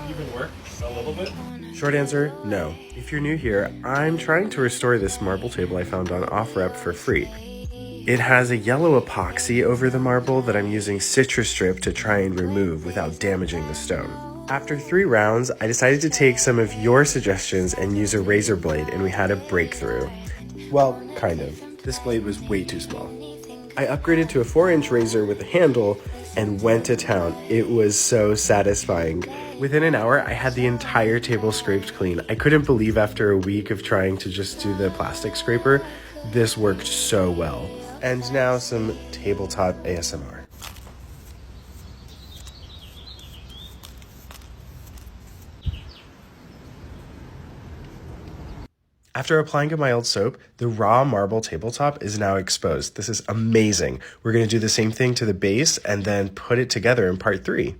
Even work a little bit? Short answer, no. If you're new here, I'm trying to restore this marble table I found on OfferUp for free. It has a yellow epoxy over the marble that I'm using Citrus Strip to try and remove without damaging the stone. After 3 rounds, I decided to take some of your suggestions and use a razor blade, and we had a breakthrough. Well, kind of. This blade was way too small. I upgraded to a 4-inch razor with a handle and went to town. It was so satisfying. Within an hour, I had the entire table scraped clean. I couldn't believe after a week of trying to just do the plastic scraper, this worked so well. And now some tabletop ASMR. After applying a mild soap, the raw marble tabletop is now exposed. This is amazing. We're going to do the same thing to the base and then put it together in part 3.